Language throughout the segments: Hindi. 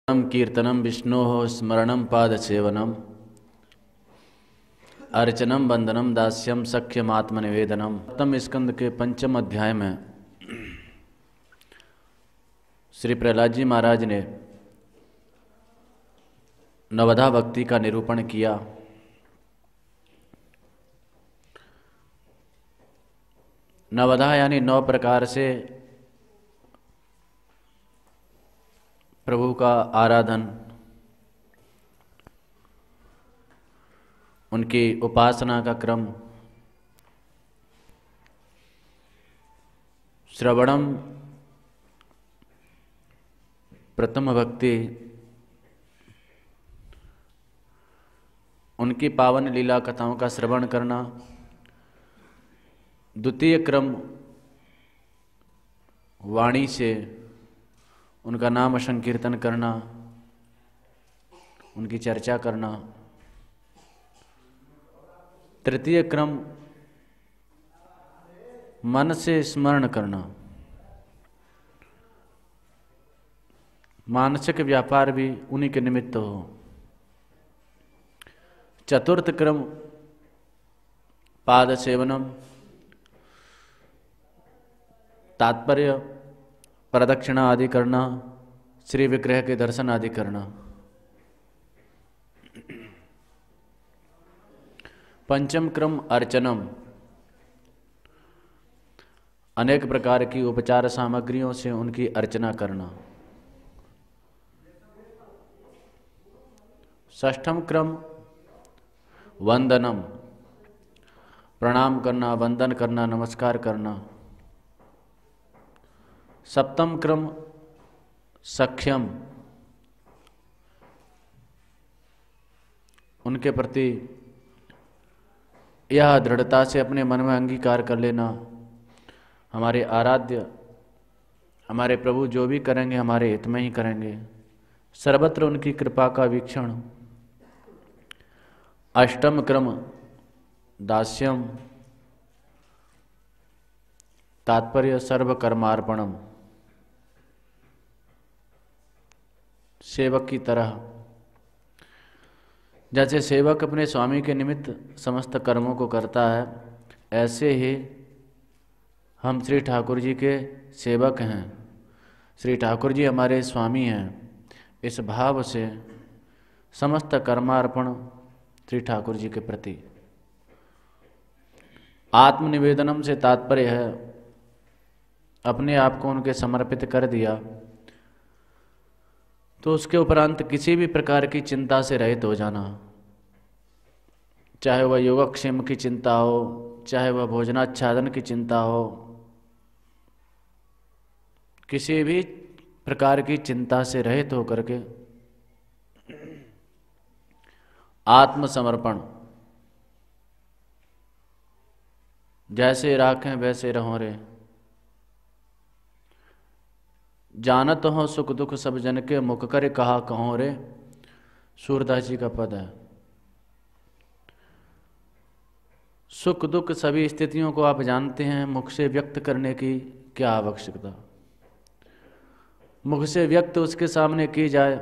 कीर्तनं विष्णोः स्मरणं पादसेवनम् अर्चनम वंदनम दास्यम सख्यमात्मनिवेदनम। सप्तम स्कंद के पंचम अध्याय में श्री प्रहलाद जी महाराज ने नवधा भक्ति का निरूपण किया। नवधा यानी 9 प्रकार से प्रभु का आराधन, उनकी उपासना का क्रम। श्रवणम प्रथम भक्ति, उनकी पावन लीला कथाओं का श्रवण करना। द्वितीय क्रम वाणी से उनका नाम संकीर्तन करना, उनकी चर्चा करना। तृतीय क्रम मन से स्मरण करना, मानसिक व्यापार भी उन्हीं के निमित्त हो। चतुर्थ क्रम पाद सेवनम, तात्पर्य प्रदक्षिणा आदि करना, श्री विग्रह के दर्शन आदि करना। पंचम क्रम अर्चनम, अनेक प्रकार की उपचार सामग्रियों से उनकी अर्चना करना। षष्ठम क्रम वंदनम, प्रणाम करना, वंदन करना, नमस्कार करना। सप्तम क्रम सख्यम, उनके प्रति यह दृढ़ता से अपने मन में अंगीकार कर लेना, हमारे आराध्य, हमारे प्रभु जो भी करेंगे हमारे हित में ही करेंगे, सर्वत्र उनकी कृपा का वीक्षण। अष्टम क्रम दास्यम, तात्पर्य सर्वकर्मार्पणम, सेवक की तरह। जैसे सेवक अपने स्वामी के निमित्त समस्त कर्मों को करता है, ऐसे ही हम श्री ठाकुर जी के सेवक हैं। श्री ठाकुर जी हमारे स्वामी हैं। इस भाव से समस्त कर्मार्पण श्री ठाकुर जी के प्रति। आत्मनिवेदनम से तात्पर्य है अपने आप को उनके समर्पित कर दिया, तो उसके उपरांत किसी भी प्रकार की चिंता से रहित हो जाना। चाहे वह योगक्षेम की चिंता हो, चाहे वह भोजनाच्छादन की चिंता हो, किसी भी प्रकार की चिंता से रहित होकर के आत्मसमर्पण। जैसे राखें वैसे रहो रे, जानत हो सुख दुख सब जन के, मुख कर कहा कहो रे, सूरदास जी का पद है। सुख दुख सभी स्थितियों को आप जानते हैं, मुख से व्यक्त करने की क्या आवश्यकता। मुख से व्यक्त उसके सामने की जाए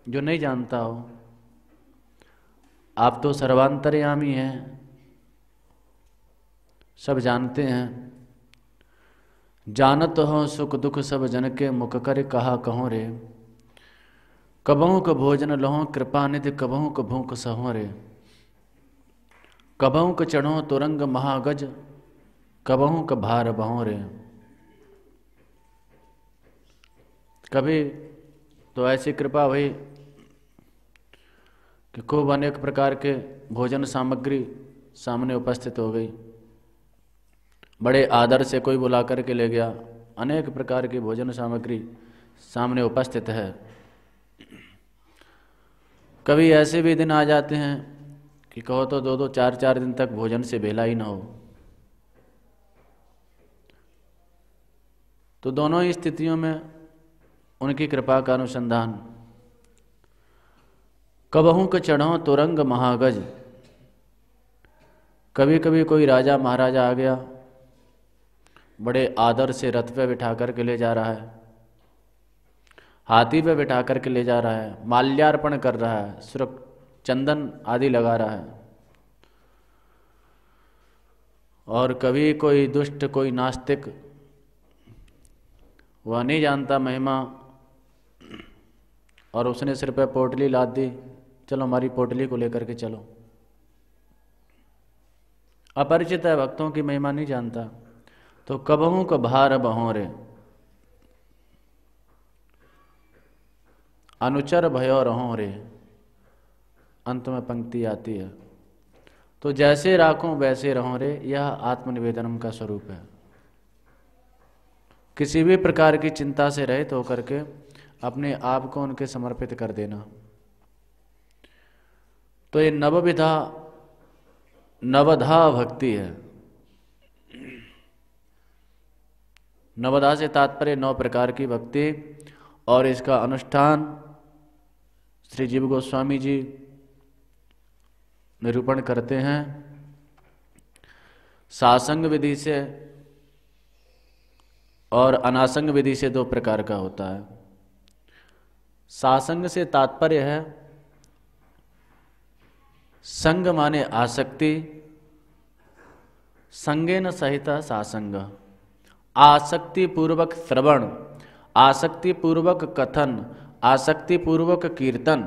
जो नहीं जानता हो। आप तो सर्वांतर्यामी हैं, सब जानते हैं। जानत हो सुख दुख सब जन के, मुख कर कहा कहो रे, कबहू क भोजन लहो कृपा निधि, कबहू क भूख सहो रे, कबहू क चढ़ो तुरंग महागज, कबहू क भार बहो रे। कभी तो ऐसी कृपा हुई कि खूब अनेक प्रकार के भोजन सामग्री सामने उपस्थित हो गई, बड़े आदर से कोई बुला करके ले गया, अनेक प्रकार की भोजन सामग्री सामने उपस्थित है। कभी ऐसे भी दिन आ जाते हैं कि कहो तो 2-2 4-4 दिन तक भोजन से बेला ही ना हो। तो दोनों ही स्थितियों में उनकी कृपा का अनुसंधान। कबहू क चढ़ो तुरंग महागज, कभी कभी कोई राजा महाराजा आ गया, बड़े आदर से रथ पे बिठा करके ले जा रहा है, हाथी पे बिठा करके ले जा रहा है, माल्यार्पण कर रहा है, चंदन आदि लगा रहा है। और कभी कोई दुष्ट, कोई नास्तिक, वह नहीं जानता महिमा, और उसने सिर पे पोटली लाद दी, चलो हमारी पोटली को लेकर के चलो। अपरिचित है, भक्तों की महिमा नहीं जानता, तो कबहू को भार बहों रे, अनुचर भयो रहो रे, अंत में पंक्ति आती है। तो जैसे राखूं वैसे रहो रे, यह आत्मनिवेदनम का स्वरूप है। किसी भी प्रकार की चिंता से रहित होकर के अपने आप को उनके समर्पित कर देना। तो ये नवधा भक्ति है। नवधा से तात्पर्य 9 प्रकार की भक्ति, और इसका अनुष्ठान श्री जीव गोस्वामी जी निरूपण करते हैं। सासंग विधि से और अनासंग विधि से 2 प्रकार का होता है। सासंग से तात्पर्य है, संग माने आसक्ति, संगेन सहित सासंग, आसक्ति पूर्वक श्रवण, आसक्ति पूर्वक कथन, आसक्ति पूर्वक कीर्तन।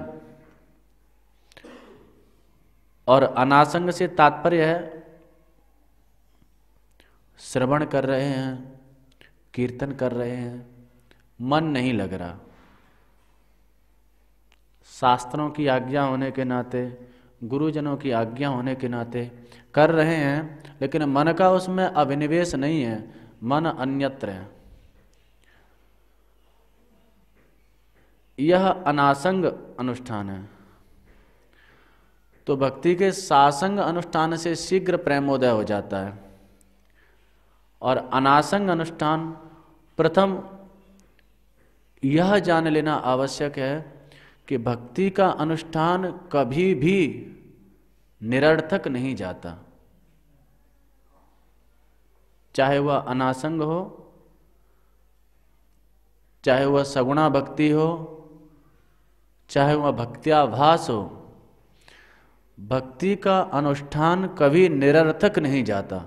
और अनासंग से तात्पर्य है, श्रवण कर रहे हैं, कीर्तन कर रहे हैं, मन नहीं लग रहा, शास्त्रों की आज्ञा होने के नाते, गुरुजनों की आज्ञा होने के नाते कर रहे हैं, लेकिन मन का उसमें अभिनिवेश नहीं है, मन अन्यत्र है। यह अनासंग अनुष्ठान है। तो भक्ति के सासंग अनुष्ठान से शीघ्र प्रेमोदय हो जाता है। और अनासंग अनुष्ठान, प्रथम यह जान लेना आवश्यक है कि भक्ति का अनुष्ठान कभी भी निरर्थक नहीं जाता, चाहे वह अनासंग हो, चाहे वह सगुणा भक्ति हो, चाहे वह भक्त्याभास हो। भक्ति का अनुष्ठान कभी निरर्थक नहीं जाता,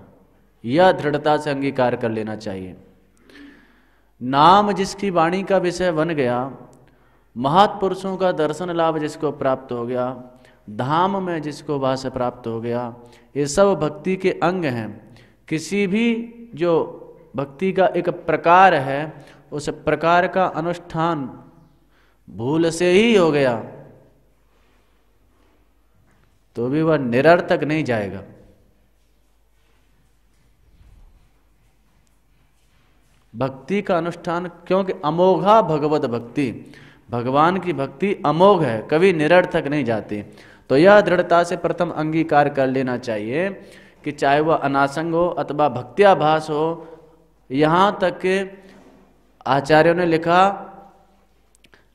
यह दृढ़ता से अंगीकार कर लेना चाहिए। नाम जिसकी वाणी का विषय बन गया, महापुरुषों का दर्शन लाभ जिसको प्राप्त हो गया, धाम में जिसको वास प्राप्त हो गया, ये सब भक्ति के अंग हैं। किसी भी जो भक्ति का एक प्रकार है, उस प्रकार का अनुष्ठान भूल से ही हो गया तो भी वह निरर्थक नहीं जाएगा। भक्ति का अनुष्ठान, क्योंकि अमोघा भगवत भक्ति, भगवान की भक्ति अमोघ है, कभी निरर्थक नहीं जाती। तो यह दृढ़ता से प्रथम अंगीकार कर लेना चाहिए कि चाहे वह अनासंग हो अथवा भक्त्याभास हो। यहां तक के आचार्यों ने लिखा,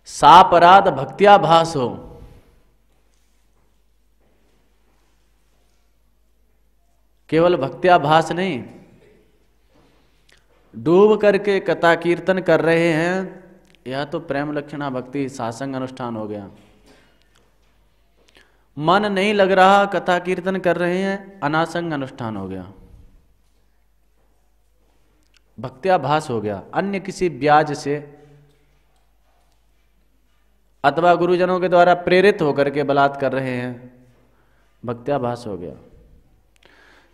सापराध भक्त्याभास हो, केवल भक्त्याभास नहीं, डूब करके कथा कीर्तन कर रहे हैं, यह तो प्रेम लक्षणा भक्ति सासंग अनुष्ठान हो गया। मन नहीं लग रहा, कथा कीर्तन कर रहे हैं, अनासंग अनुष्ठान हो गया, भक्त्याभास हो गया। अन्य किसी ब्याज से अथवा गुरुजनों के द्वारा प्रेरित होकर के बलात् कर रहे हैं, भक्त्याभास हो गया।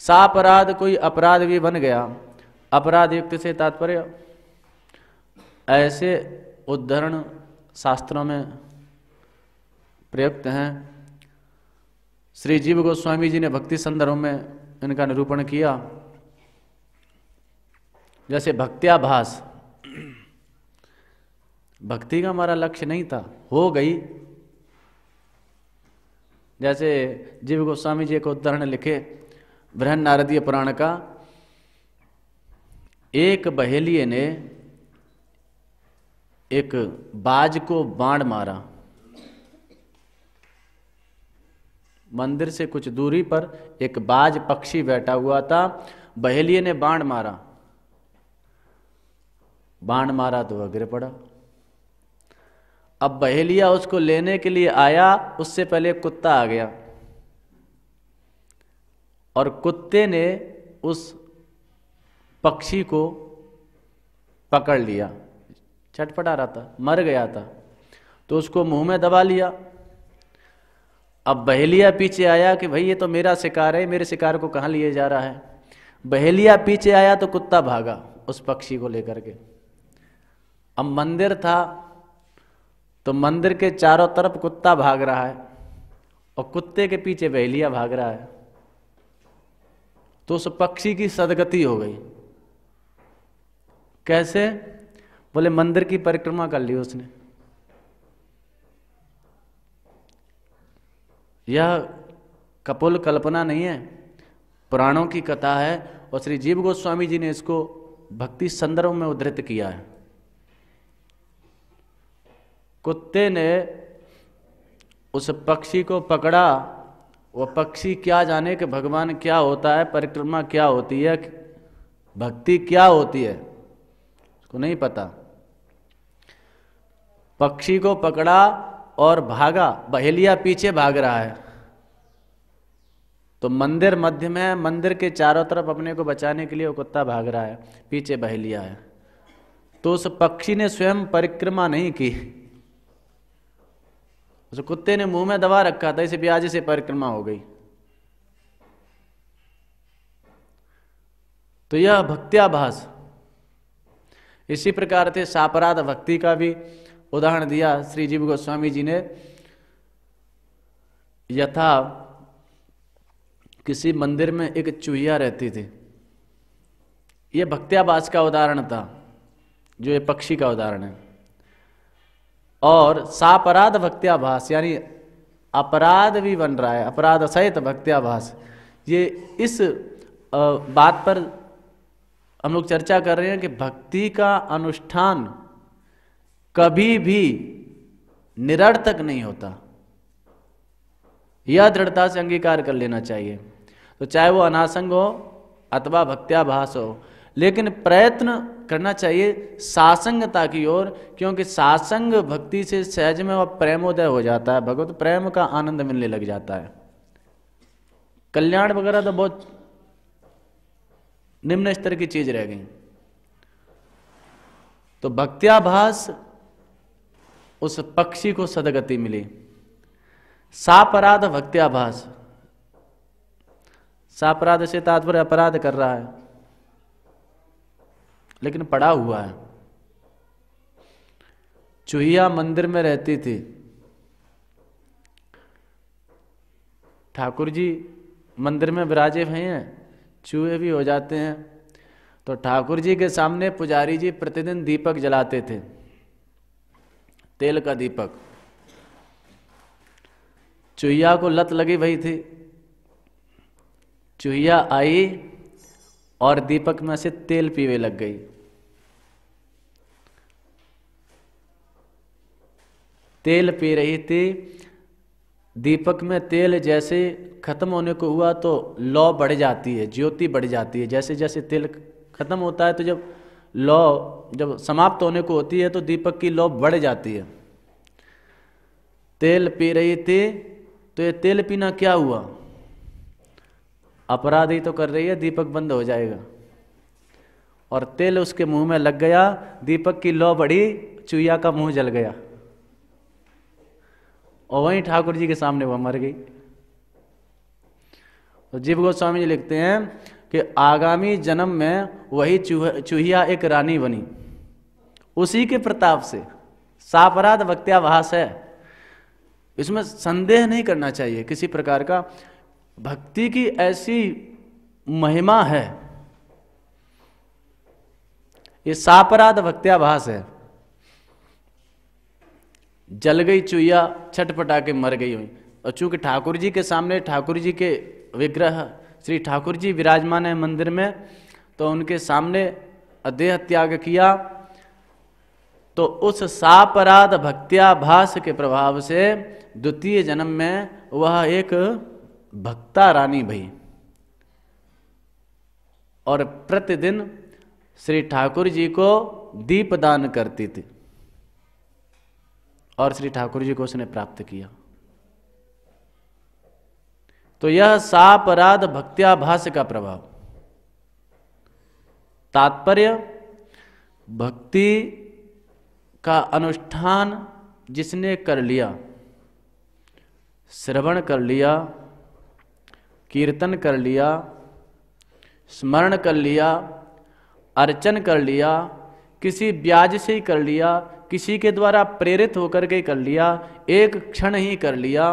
सापराध, कोई अपराध भी बन गया। अपराध युक्त से तात्पर्य, ऐसे उद्धरण शास्त्रों में प्रयुक्त हैं। श्री जीव गोस्वामी जी ने भक्ति संदर्भ में इनका निरूपण किया। जैसे भक्त्याभास, भक्ति का हमारा लक्ष्य नहीं था, हो गई। जैसे जीव गोस्वामी जी एक उदाहरण लिखे बृहन नारदीय पुराण का। एक बहेलिये ने एक बाज को बाण मारा, मंदिर से कुछ दूरी पर एक बाज पक्षी बैठा हुआ था, बहेलिये ने बाण मारा, बाण मारा तो वह गिर पड़ा। अब बहेलिया उसको लेने के लिए आया, उससे पहले कुत्ता आ गया और कुत्ते ने उस पक्षी को पकड़ लिया। छटपटा रहा था, मर गया था, तो उसको मुंह में दबा लिया। अब बहेलिया पीछे आया कि भाई ये तो मेरा शिकार है, मेरे शिकार को कहाँ लिए जा रहा है। बहेलिया पीछे आया तो कुत्ता भागा उस पक्षी को लेकर के। अब मंदिर था तो मंदिर के चारों तरफ कुत्ता भाग रहा है और कुत्ते के पीछे बहेलिया भाग रहा है, तो उस पक्षी की सदगति हो गई। कैसे? बोले मंदिर की परिक्रमा कर ली उसने। यह कपोल कल्पना नहीं है, पुराणों की कथा है और श्री जीव गोस्वामी जी ने इसको भक्ति संदर्भ में उद्धृत किया है। कुत्ते ने उस पक्षी को पकड़ा, वह पक्षी क्या जाने कि भगवान क्या होता है, परिक्रमा क्या होती है, भक्ति क्या होती है, उसको नहीं पता। पक्षी को पकड़ा और भागा, बहेलिया पीछे भाग रहा है, तो मंदिर मध्य में है, मंदिर के चारों तरफ अपने को बचाने के लिए वो कुत्ता भाग रहा है, पीछे बहेलिया है। तो उस पक्षी ने स्वयं परिक्रमा नहीं की, उस कुत्ते ने मुंह में दबा रखा था, इसे ब्याज से परिक्रमा हो गई। तो यह भक्त्याभास। इसी प्रकार से सापराध भक्ति का भी उदाहरण दिया श्री जीव गोस्वामी जी ने। यथा किसी मंदिर में एक चूहिया रहती थी, यह भक्त्याभास का उदाहरण था, जो ये पक्षी का उदाहरण है। और सापराध भक्त्याभास यानी अपराध भी बन रहा है, अपराध सहित भक्त्याभास। ये इस बात पर हम लोग चर्चा कर रहे हैं कि भक्ति का अनुष्ठान कभी भी निरर्थक नहीं होता, यह दृढ़ता से अंगीकार कर लेना चाहिए। तो चाहे वो अनासंग हो अथवा भक्त्याभास हो, लेकिन प्रयत्न करना चाहिए सासंगता की ओर, क्योंकि सासंग भक्ति से सहज में वह प्रेमोदय हो जाता है, भगवत प्रेम का आनंद मिलने लग जाता है। कल्याण वगैरह तो बहुत निम्न स्तर की चीज रह गई। तो भक्त्याभास उस पक्षी को सदगति मिली। सापराध भक्त्याभास, सापराध से तात्पर्य अपराध कर रहा है लेकिन पड़ा हुआ है। चूहिया मंदिर में रहती थी, ठाकुर जी मंदिर में विराजे हुए हैं, चूहे भी हो जाते हैं। तो ठाकुर जी के सामने पुजारी जी प्रतिदिन दीपक जलाते थे, तेल का दीपक। चूहिया को लत लगी हुई थी, चूहिया आई और दीपक में से तेल पीने लग गई। तेल पी रही थी, दीपक में तेल जैसे खत्म होने को हुआ तो लौ बढ़ जाती है, ज्योति बढ़ जाती है। जैसे जैसे तेल खत्म होता है तो जब लौ जब समाप्त होने को होती है तो दीपक की लौ बढ़ जाती है। तेल पी रही थी, तो ये तेल पीना क्या हुआ? अपराध ही तो कर रही है, दीपक बंद हो जाएगा। और तेल उसके मुंह में लग गया, दीपक की लौ बढ़ी, चूहिया का मुंह जल गया और वहीं ठाकुर जी के सामने वह मर गई। तो जीव गोस्वामी जी लिखते हैं कि आगामी जन्म में वही चूहिया एक रानी बनी, उसी के प्रताप से। सापराध भक्त्याभास है, इसमें संदेह नहीं करना चाहिए किसी प्रकार का। भक्ति की ऐसी महिमा है, ये सापराध भक्त्याभास है। जल गई चूहिया, छटपटा के मर गई हुई। और चूंकि ठाकुर जी के सामने ठाकुर जी के विग्रह श्री ठाकुर जी विराजमान है मंदिर में, तो उनके सामने देह त्याग किया। तो उस सापराध भक्त्याभास के प्रभाव से द्वितीय जन्म में वह एक भक्ता रानी भई और प्रतिदिन श्री ठाकुर जी को दीप दान करती थी और श्री ठाकुर जी को उसने प्राप्त किया। तो यह सापराध भक्त्याभास का प्रभाव। तात्पर्य, भक्ति का अनुष्ठान जिसने कर लिया, श्रवण कर लिया, कीर्तन कर लिया, स्मरण कर लिया, अर्चन कर लिया, किसी ब्याज से ही कर लिया, किसी के द्वारा प्रेरित होकर के कर लिया, एक क्षण ही कर लिया,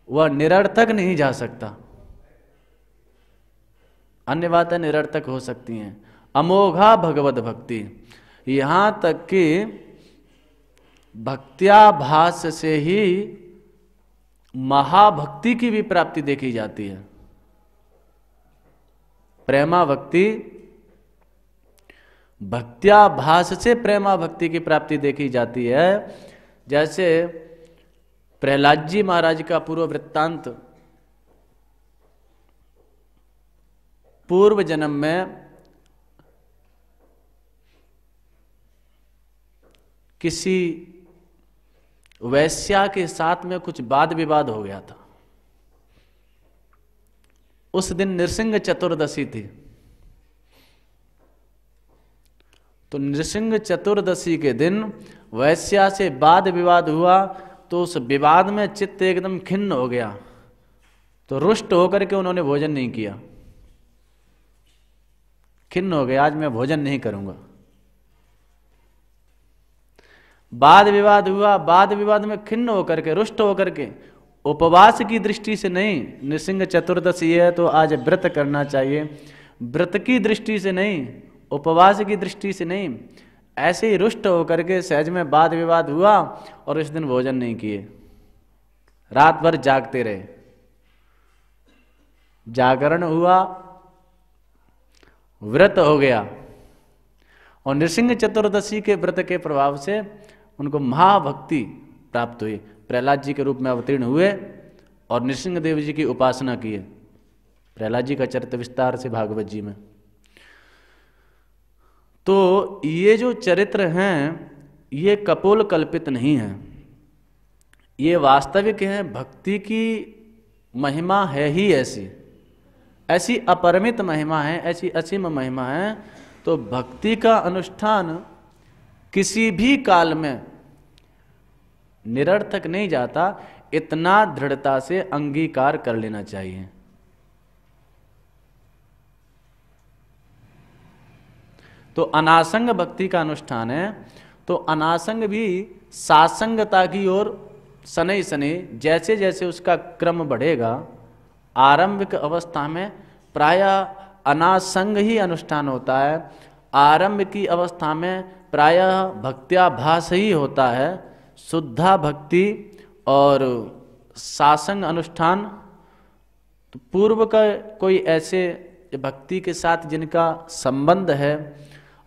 वह निरर्थक नहीं जा सकता। अन्य बातें निरर्थक हो सकती हैं। अमोघा भगवत भक्ति, यहां तक कि भक्त्याभास से ही महाभक्ति की भी प्राप्ति देखी जाती है। प्रेमा भक्ति, भक्त्याभास से प्रेमा भक्ति की प्राप्ति देखी जाती है। जैसे प्रहलाद जी महाराज का पूर्व वृत्तांत, पूर्व जन्म में किसी वैश्या के साथ में कुछ वाद विवाद हो गया था। उस दिन नृसिंह चतुर्दशी थी। तो नृसिंह चतुर्दशी के दिन वैश्या से वाद विवाद हुआ, तो उस विवाद में चित्त एकदम खिन्न हो गया। तो रुष्ट होकर के उन्होंने भोजन नहीं किया, खिन्न हो गए, आज मैं भोजन नहीं करूंगा। वाद विवाद हुआ, वाद विवाद में खिन्न होकर के, रुष्ट होकर के, उपवास की दृष्टि से नहीं, नृसिंह चतुर्दशी है तो आज व्रत करना चाहिए, व्रत की दृष्टि से नहीं, उपवास की दृष्टि से नहीं, ऐसे ही रुष्ट होकर के सहज में वाद विवाद हुआ और इस दिन भोजन नहीं किए, रात भर जागते रहे। जागरण हुआ, व्रत हो गया, और नृसिंह चतुर्दशी के व्रत के प्रभाव से उनको महाभक्ति प्राप्त हुई। प्रहलाद जी के रूप में अवतीर्ण हुए और नृसिंह देव जी की उपासना किए। प्रहलाद जी का चरित्र विस्तार से भागवत जी में। तो ये जो चरित्र हैं, ये कपोल कल्पित नहीं है, ये वास्तविक हैं। भक्ति की महिमा है ही ऐसी, ऐसी अपरिमित महिमा है, ऐसी असीम महिमा है। तो भक्ति का अनुष्ठान किसी भी काल में निरर्थक नहीं जाता, इतना दृढ़ता से अंगीकार कर लेना चाहिए। तो अनासंग भक्ति का अनुष्ठान है। तो अनासंग भी सासंगता की ओर शनै शनै जैसे जैसे उसका क्रम बढ़ेगा, आरंभिक अवस्था में प्रायः अनासंग ही अनुष्ठान होता है, आरंभ की अवस्था में प्रायः भक्त्याभास ही होता है, शुद्धा भक्ति और सासंग अनुष्ठान। तो पूर्व का कोई ऐसे भक्ति के साथ जिनका संबंध है,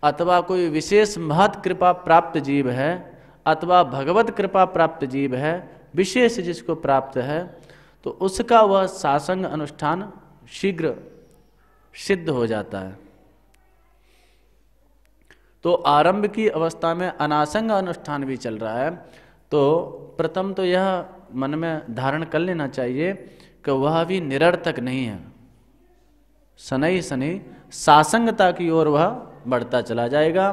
अथवा कोई विशेष महत् कृपा प्राप्त जीव है, अथवा भगवत कृपा प्राप्त जीव है, विशेष जिसको प्राप्त है, तो उसका वह सासंग अनुष्ठान शीघ्र सिद्ध हो जाता है। तो आरंभ की अवस्था में अनासंग अनुष्ठान भी चल रहा है। तो प्रथम तो यह मन में धारण कर लेना चाहिए कि वह भी निरर्थक नहीं है, शनै शनै सासंगता की ओर वह बढ़ता चला जाएगा।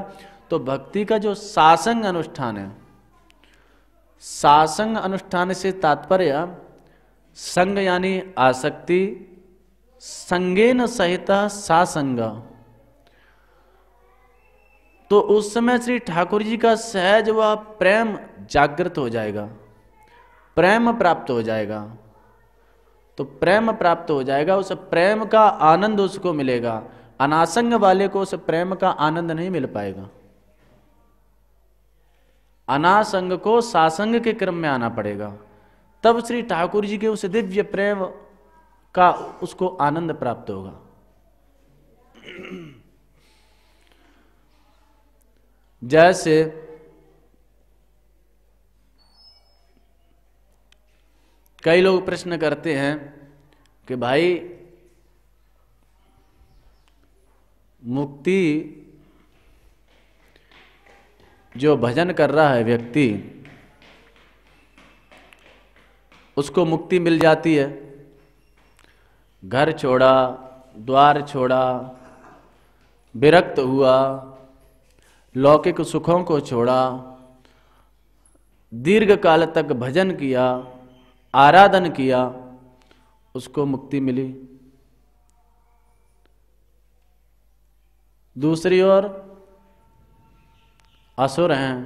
तो भक्ति का जो सासंग अनुष्ठान है, सासंग अनुष्ठान से तात्पर्य संग यानी आसक्ति, संगेन सहित सासंग। तो उस समय श्री ठाकुर जी का सहज वह प्रेम जागृत हो जाएगा, प्रेम प्राप्त हो जाएगा। तो प्रेम प्राप्त हो जाएगा, उस प्रेम का आनंद उसको मिलेगा। अनासंग वाले को उस प्रेम का आनंद नहीं मिल पाएगा। अनासंग को सासंग के क्रम में आना पड़ेगा, तब श्री ठाकुर जी के उस दिव्य प्रेम का उसको आनंद प्राप्त होगा। जैसे कई लोग प्रश्न करते हैं कि भाई मुक्ति जो भजन कर रहा है व्यक्ति, उसको मुक्ति मिल जाती है। घर छोड़ा, द्वार छोड़ा, विरक्त हुआ, लौकिक सुखों को छोड़ा, दीर्घ काल तक भजन किया, आराधन किया, उसको मुक्ति मिली। दूसरी ओर असुर हैं,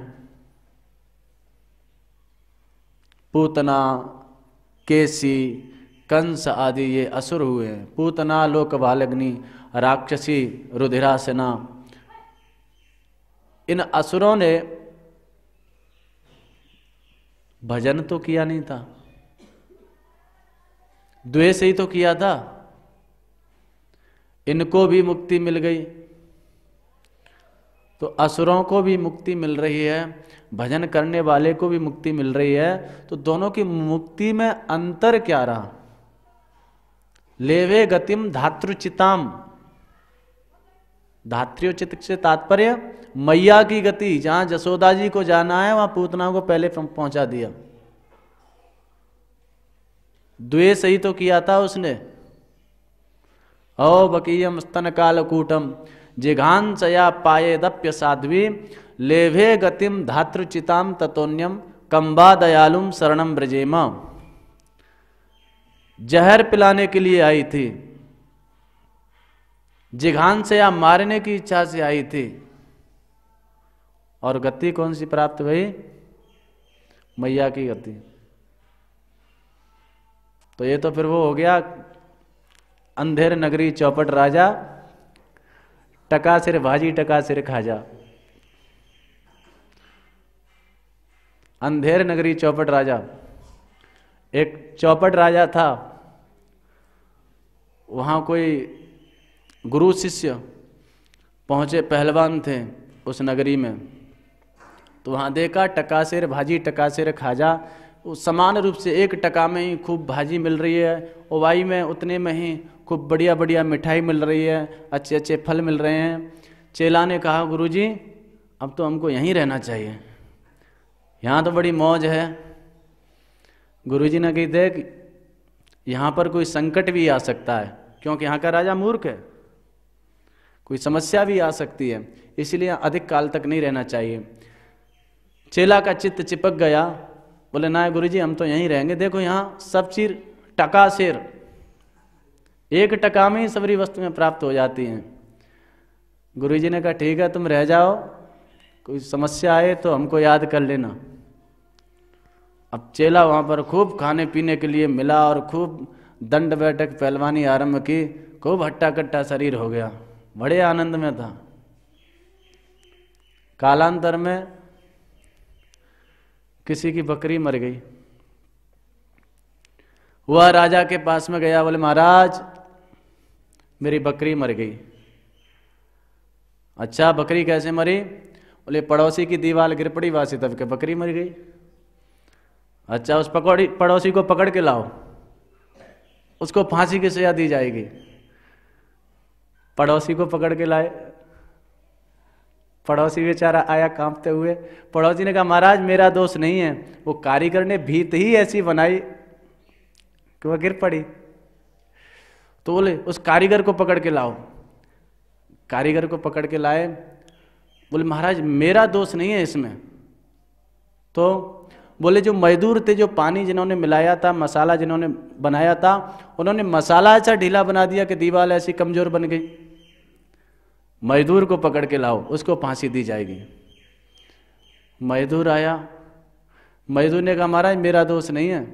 पूतना, केसी, कंस आदि ये असुर हुए हैं। पूतना लोकबालग्नि, राक्षसी, रुधिरासेना, इन असुरों ने भजन तो किया नहीं था, द्वेष ही तो किया था। इनको भी मुक्ति मिल गई, तो असुरों को भी मुक्ति मिल रही है, भजन करने वाले को भी मुक्ति मिल रही है। तो दोनों की मुक्ति में अंतर क्या रहा? लेवे गतिम धातृचिताम, धात्र्योचित से तात्पर्य मैया की गति। जहां जसोदा जी को जाना है वहां पूतना को पहले पहुंचा दिया। द्वेष ही तो किया था उसने। ओ बकीयम स्तन कालकूटम जिघांसया पाये दप्य साध्वी लेभे गतिम धातृचिताम ततोन्यम कंबा दयालुम शरणम ब्रजेमा। जहर पिलाने के लिए आई थी, जिघांसया मारने की इच्छा से आई थी, और गति कौन सी प्राप्त हुई? मैया की गति। तो ये तो फिर वो हो गया अंधेर नगरी चौपट राजा, टका सिर भाजी टका सिर खाजा। अंधेर नगरी चौपट राजा, एक चौपट राजा था, वहां कोई गुरु शिष्य पहुंचे, पहलवान थे उस नगरी में। तो वहां देखा टका सिर भाजी टका सिर खाजा, समान रूप से एक टका में ही खूब भाजी मिल रही है, ओवाई में उतने में ही खूब बढ़िया बढ़िया मिठाई मिल रही है, अच्छे अच्छे फल मिल रहे हैं। चेला ने कहा गुरुजी अब तो हमको यहीं रहना चाहिए, यहाँ तो बड़ी मौज है। गुरुजी ने कही देख यहाँ पर कोई संकट भी आ सकता है, क्योंकि यहाँ का राजा मूर्ख है, कोई समस्या भी आ सकती है, इसलिए अधिक काल तक नहीं रहना चाहिए। चेला का चित्त चिपक गया, बोले ना गुरुजी हम तो यहीं रहेंगे, देखो यहाँ सब चीज टका शेर, एक टका में ही सबरी वस्तुएं प्राप्त हो जाती हैं। गुरुजी ने कहा ठीक है तुम रह जाओ, कोई समस्या आए तो हमको याद कर लेना। अब चेला वहां पर खूब खाने पीने के लिए मिला और खूब दंड बैठक पहलवानी आरंभ की, खूब हट्टा कट्टा शरीर हो गया, बड़े आनंद में था। कालांतर में किसी की बकरी मर गई, वह राजा के पास में गया, बोले महाराज मेरी बकरी मर गई। अच्छा बकरी कैसे मरी? बोले पड़ोसी की दीवार गिर पड़ी वासी तब के बकरी मर गई। अच्छा उस पड़ोसी को पकड़ के लाओ, उसको फांसी की सजा दी जाएगी। पड़ोसी को पकड़ के लाए, पड़ोसी बेचारा आया कांपते हुए। पड़ोसी ने कहा महाराज मेरा दोष नहीं है, वो कारीगर ने भीत ही ऐसी बनाई कि वह गिर पड़ी। तो बोले उस कारीगर को पकड़ के लाओ। कारीगर को पकड़ के लाए, बोले महाराज मेरा दोष नहीं है इसमें। तो बोले जो मजदूर थे, जो पानी जिन्होंने मिलाया था, मसाला जिन्होंने बनाया था, उन्होंने मसाला ऐसा ढीला बना दिया कि दीवार ऐसी कमजोर बन गई। मजदूर को पकड़ के लाओ, उसको फांसी दी जाएगी। मजदूर आया, मजदूर ने कहा महाराज मेरा दोष नहीं है,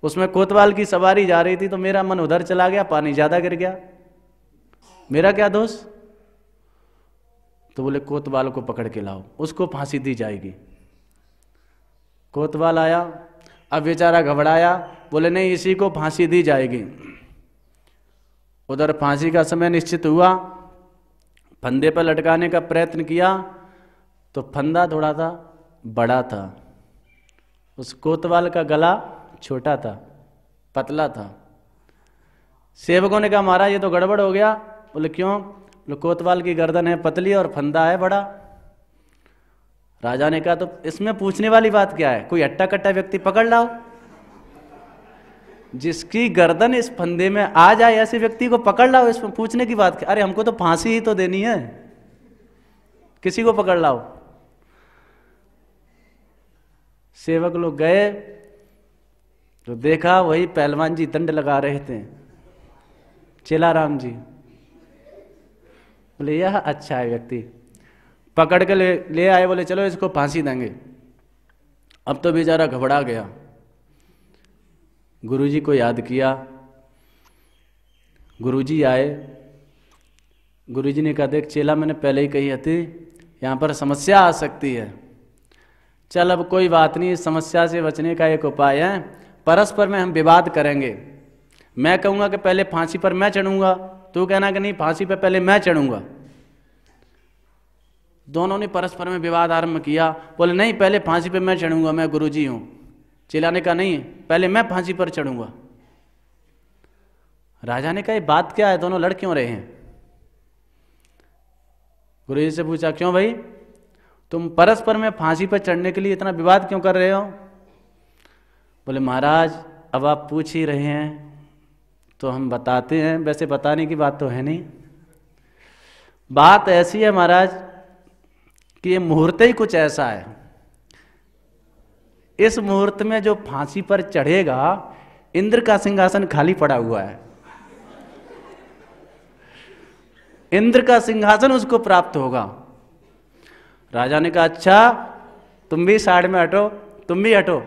उसमें कोतवाल की सवारी जा रही थी तो मेरा मन उधर चला गया, पानी ज्यादा गिर गया, मेरा क्या दोष? तो बोले कोतवाल को पकड़ के लाओ, उसको फांसी दी जाएगी। कोतवाल आया, अब बेचारा घबराया, बोले नहीं इसी को फांसी दी जाएगी। उधर फांसी का समय निश्चित हुआ, फंदे पर लटकाने का प्रयत्न किया तो फंदा थोड़ा सा बड़ा था, उस कोतवाल का गला छोटा था, पतला था। सेवकों ने कहा महाराज ये तो गड़बड़ हो गया। बोले क्यों? बोले कोतवाल की गर्दन है पतली और फंदा है बड़ा। राजा ने कहा तो इसमें पूछने वाली बात क्या है, कोई हट्टा कट्टा व्यक्ति पकड़ लाओ। जिसकी गर्दन इस फंदे में आ जाए ऐसे व्यक्ति को पकड़ लाओ। इसमें पूछने की बात, अरे हमको तो फांसी ही तो देनी है, किसी को पकड़ लाओ। सेवक लोग गए तो देखा वही पहलवान जी दंड लगा रहे थे, चेलाराम जी। बोले यह अच्छा है व्यक्ति, पकड़ के ले आए, बोले चलो इसको फांसी देंगे। अब तो बेचारा घबरा गया, गुरुजी को याद किया। गुरुजी आए, गुरुजी ने कहा देख चेला, मैंने पहले ही कही थी यहाँ पर समस्या आ सकती है, चल अब कोई बात नहीं, इस समस्या से बचने का एक उपाय है, परस्पर में हम विवाद करेंगे। मैं कहूँगा कि पहले फांसी पर मैं चढ़ूंगा, तू कहना कि नहीं फांसी पर पहले मैं चढ़ूंगा। दोनों ने परस्पर में विवाद आरंभ किया। बोले नहीं पहले फांसी पर मैं चढ़ूंगा, मैं गुरुजी हूँ। चेला ने कहा नहीं पहले मैं फांसी पर चढ़ूंगा। राजा ने कहा ये बात क्या है, दोनों लड़ क्यों रहे हैं? गुरुजी से पूछा क्यों भाई, तुम परस्पर में फांसी पर चढ़ने के लिए इतना विवाद क्यों कर रहे हो? बोले महाराज अब आप पूछ ही रहे हैं तो हम बताते हैं, वैसे बताने की बात तो है नहीं। बात ऐसी है महाराज कि ये मुहूर्त ही कुछ ऐसा है, इस मुहूर्त में जो फांसी पर चढ़ेगा इंद्र का सिंहासन खाली पड़ा हुआ है, इंद्र का सिंहासन उसको प्राप्त होगा। राजा ने कहा अच्छा तुम भी साइड में हटो, तुम भी हटो,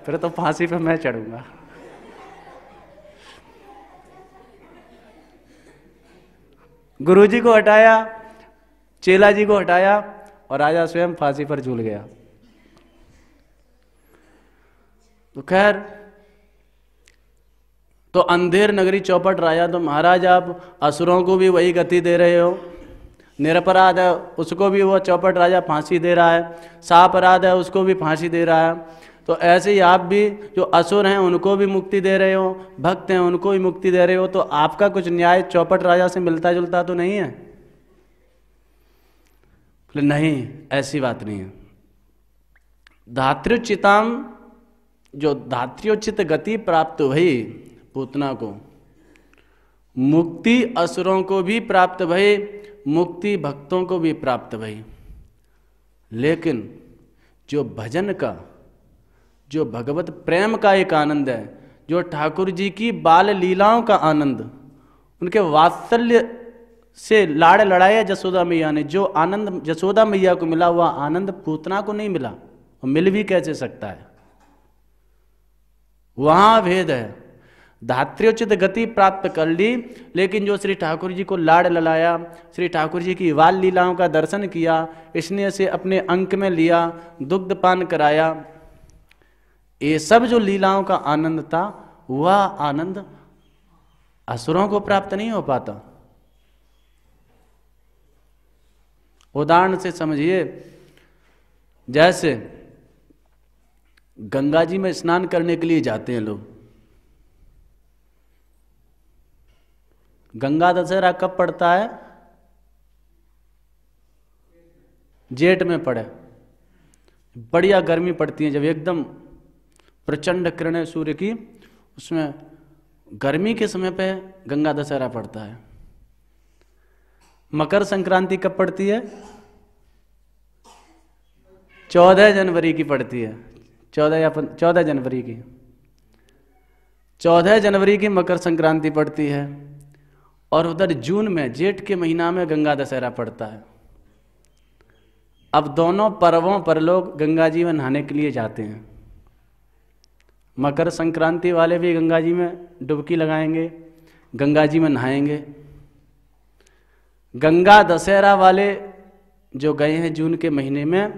फिर तो फांसी पे मैं चढ़ूंगा। गुरुजी को हटाया, चेला जी को हटाया और राजा स्वयं फांसी पर झूल गया। तो खैर तो अंधेर नगरी चौपट राजा, तो महाराज आप असुरों को भी वही गति दे रहे हो, निरपराध है उसको भी वो चौपट राजा फांसी दे रहा है, सापराध है उसको भी फांसी दे रहा है, तो ऐसे ही आप भी जो असुर हैं उनको भी मुक्ति दे रहे हो, भक्त हैं उनको भी मुक्ति दे रहे हो, तो आपका कुछ न्याय चौपट राजा से मिलता जुलता तो नहीं है? नहीं ऐसी बात नहीं है। धात्र्युचिताम, जो धात्र्योचित गति प्राप्त हुई पूतना को, मुक्ति असुरों को भी प्राप्त भई, मुक्ति भक्तों को भी प्राप्त भई, लेकिन जो भजन का, जो भगवत प्रेम का एक आनंद है, जो ठाकुर जी की बाल लीलाओं का आनंद, उनके वात्सल्य से लाड़ लड़ाया जसोदा मैया ने, जो आनंद जसोदा मैया को मिला हुआ आनंद पूतना को नहीं मिला, और मिल भी कैसे सकता है? वहां भेद है। धात्र्योचित गति प्राप्त कर ली, लेकिन जो श्री ठाकुर जी को लाड़ ललाया, श्री ठाकुर जी की बाल लीलाओं का दर्शन किया, स्नेह से अपने अंक में लिया, दुग्ध पान कराया, ये सब जो लीलाओं का आनंद था, वह आनंद असुरों को प्राप्त नहीं हो पाता। उदाहरण से समझिए, जैसे गंगा जी में स्नान करने के लिए जाते हैं लोग, गंगा दशहरा कब पड़ता है? जेठ में पड़े, बढ़िया गर्मी पड़ती है जब एकदम प्रचंड किरणें सूर्य की, उसमें गर्मी के समय पे गंगा दशहरा पड़ता है। मकर संक्रांति कब पड़ती है? 14 जनवरी की पड़ती है, 14 जनवरी की, 14 जनवरी की मकर संक्रांति पड़ती है। और उधर जून में, जेठ के महीना में गंगा दशहरा पड़ता है। अब दोनों पर्वों पर लोग गंगा जी में नहाने के लिए जाते हैं। मकर संक्रांति वाले भी गंगा जी में डुबकी लगाएंगे, गंगा जी में नहाएंगे। गंगा दशहरा वाले जो गए हैं जून के महीने में,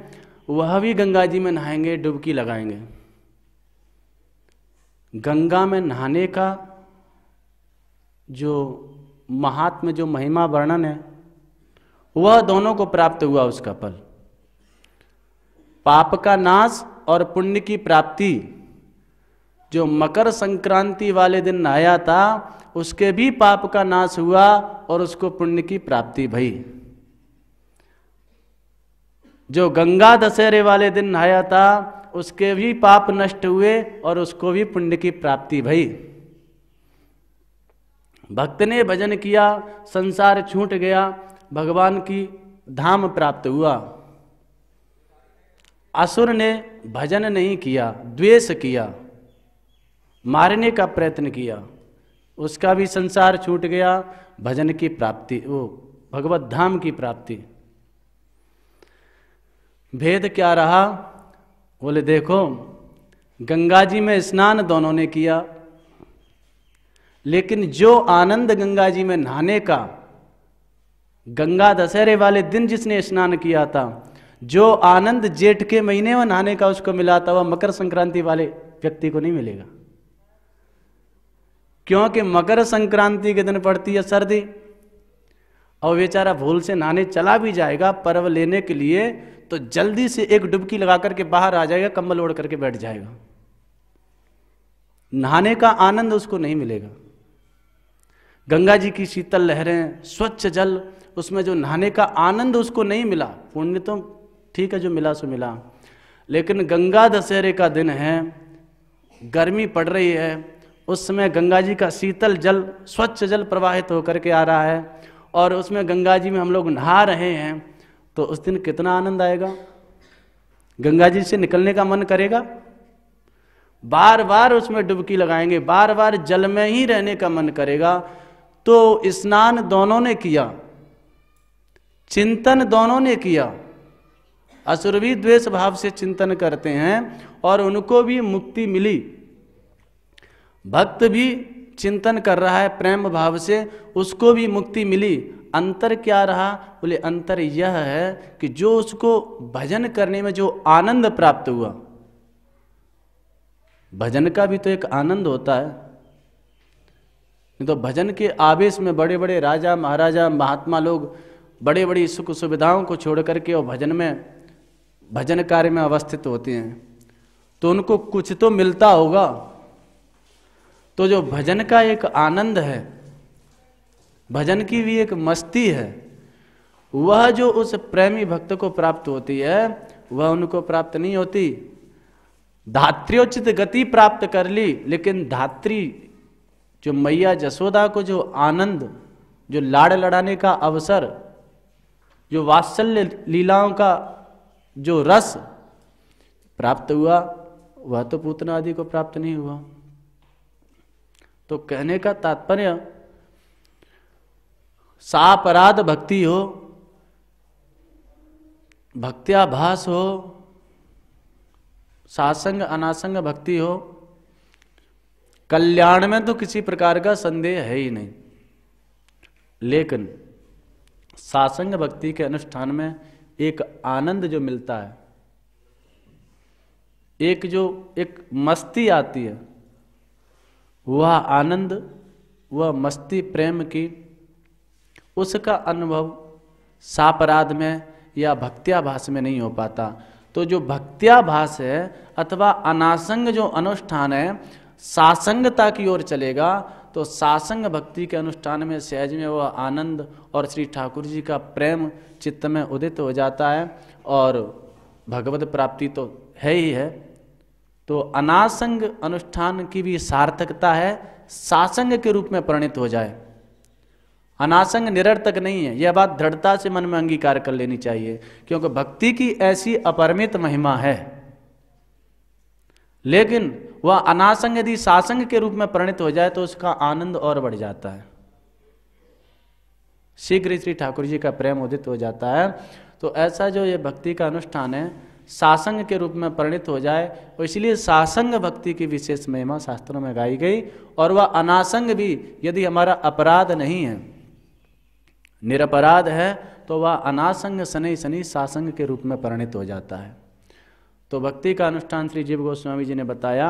वह भी गंगा जी में नहाएंगे, डुबकी लगाएंगे। गंगा में नहाने का जो महात्म्य, जो महिमा वर्णन है, वह दोनों को प्राप्त हुआ उसका फल। पाप का नाश और पुण्य की प्राप्ति। जो मकर संक्रांति वाले दिन नहाया था, उसके भी पाप का नाश हुआ और उसको पुण्य की प्राप्ति भई। जो गंगा दशहरे वाले दिन नहाया था, उसके भी पाप नष्ट हुए और उसको भी पुण्य की प्राप्ति भई। भक्त ने भजन किया, संसार छूट गया, भगवान की धाम प्राप्त हुआ। असुर ने भजन नहीं किया, द्वेष किया, मारने का प्रयत्न किया, उसका भी संसार छूट गया, भजन की प्राप्ति, वो भगवत धाम की प्राप्ति। भेद क्या रहा? बोले देखो, गंगा जी में स्नान दोनों ने किया, लेकिन जो आनंद गंगा जी में नहाने का, गंगा दशहरे वाले दिन जिसने स्नान किया था, जो आनंद जेठ के महीने में नहाने का उसको मिला था, वह मकर संक्रांति वाले व्यक्ति को नहीं मिलेगा। क्योंकि मकर संक्रांति के दिन पड़ती है सर्दी, और बेचारा भूल से नहाने चला भी जाएगा पर्व लेने के लिए, तो जल्दी से एक डुबकी लगा करके बाहर आ जाएगा, कंबल ओढ़ करके बैठ जाएगा। नहाने का आनंद उसको नहीं मिलेगा। गंगा जी की शीतल लहरें, स्वच्छ जल, उसमें जो नहाने का आनंद उसको नहीं मिला। पुण्य तो ठीक है, जो मिला सो मिला, लेकिन गंगा दशहरे का दिन है, गर्मी पड़ रही है, उस समय गंगा जी का शीतल जल, स्वच्छ जल प्रवाहित होकर के आ रहा है, और उसमें गंगा जी में हम लोग नहा रहे हैं, तो उस दिन कितना आनंद आएगा। गंगा जी से निकलने का मन करेगा, बार बार उसमें डुबकी लगाएंगे, बार बार जल में ही रहने का मन करेगा। तो स्नान दोनों ने किया, चिंतन दोनों ने किया। असुर भी द्वेष भाव से चिंतन करते हैं और उनको भी मुक्ति मिली। भक्त भी चिंतन कर रहा है प्रेम भाव से, उसको भी मुक्ति मिली। अंतर क्या रहा? बोले अंतर यह है कि जो उसको भजन करने में जो आनंद प्राप्त हुआ, भजन का भी तो एक आनंद होता है। नहीं तो भजन के आवेश में बड़े बड़े राजा महाराजा महात्मा लोग बड़े बड़ी सुख सुविधाओं को छोड़ करके और भजन में, भजन कार्य में अवस्थित होते हैं, तो उनको कुछ तो मिलता होगा। तो जो भजन का एक आनंद है, भजन की भी एक मस्ती है, वह जो उस प्रेमी भक्त को प्राप्त होती है, वह उनको प्राप्त नहीं होती। धात्र्योचित गति प्राप्त कर ली, लेकिन धात्री जो मैया जसोदा को जो आनंद, जो लाड़ लड़ाने का अवसर, जो वात्सल्य लीलाओं का जो रस प्राप्त हुआ, वह तो पूतना आदि को प्राप्त नहीं हुआ। तो कहने का तात्पर्य, सापराध भक्ति हो, भक्त्याभास हो, सासंग अनासंग भक्ति हो, कल्याण में तो किसी प्रकार का संदेह है ही नहीं। लेकिन सासंग भक्ति के अनुष्ठान में एक आनंद जो मिलता है, एक मस्ती आती है, वह आनंद, वह मस्ती प्रेम की, उसका अनुभव सापराध में या भक्त्याभास में नहीं हो पाता। तो जो भक्त्याभास है अथवा अनासंग जो अनुष्ठान है, सासंगता की ओर चलेगा, तो सासंग भक्ति के अनुष्ठान में सहज में वह आनंद और श्री ठाकुर जी का प्रेम चित्त में उदित हो जाता है, और भगवत प्राप्ति तो है ही है। तो अनासंग अनुष्ठान की भी सार्थकता है, सासंग के रूप में परिणित हो जाए। अनासंग निरर्थक नहीं है, यह बात दृढ़ता से मन में अंगीकार कर लेनी चाहिए, क्योंकि भक्ति की ऐसी अपरिमित महिमा है। लेकिन वह अनासंग यदि सासंग के रूप में परिणित हो जाए तो उसका आनंद और बढ़ जाता है, शीघ्र श्री ठाकुर जी का प्रेम उदित हो जाता है। तो ऐसा जो ये भक्ति का अनुष्ठान है, सासंग के रूप में परिणित हो जाए, और इसलिए सासंग भक्ति की विशेष महिमा शास्त्रों में गाई गई। और वह अनासंग भी यदि हमारा अपराध नहीं है, निरपराध है, तो वह अनासंग शनि शनि सासंग के रूप में परिणित हो जाता है। तो भक्ति का अनुष्ठान श्री जीव गोस्वामी जी ने बताया,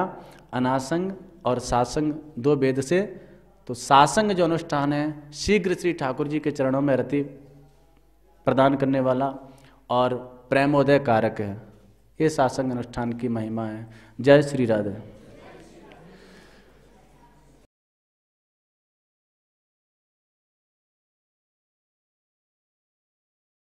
अनासंग और सासंग दो भेद से। तो सासंग जो अनुष्ठान है, शीघ्र श्री ठाकुर जी के चरणों में रति प्रदान करने वाला और प्रेमोदय कारक है, ये सासंग अनुष्ठान की महिमा है। जय श्री राधे।